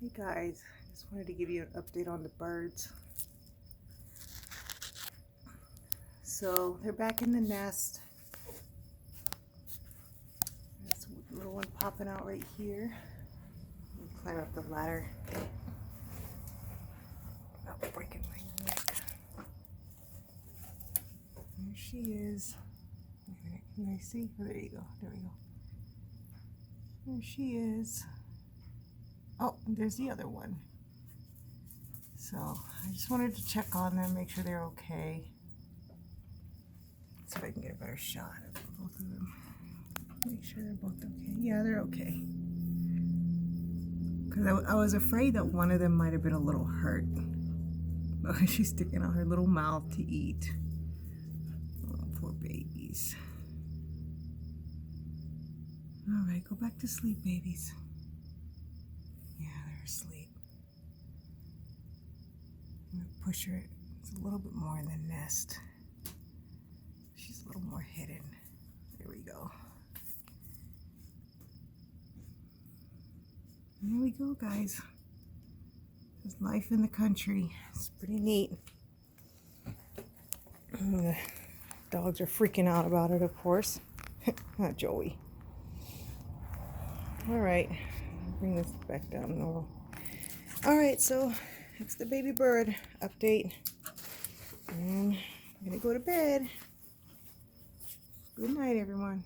Hey guys, just wanted to give you an update on the birds. So they're back in the nest. There's a little one popping out right here. Let me climb up the ladder. Oh, breaking my neck. There she is. Can I see? Oh, there you go. There we go. There she is. Oh, there's the other one. So I just wanted to check on them, make sure they're okay. See if I can get a better shot of both of them. Make sure they're both okay. Yeah, they're okay. Because I was afraid that one of them might have been a little hurt. Oh, she's sticking out her little mouth to eat. Oh, poor babies. All right, go back to sleep, babies. Yeah, they're asleep. I'm gonna push her. It's a little bit more in the nest. She's a little more hidden. There we go. There we go, guys. There's life in the country. It's pretty neat. The dogs are freaking out about it, of course. Not Joey. All right, bring this back down normal. All right, so it's the baby bird update. And I'm gonna go to bed. Good night, everyone.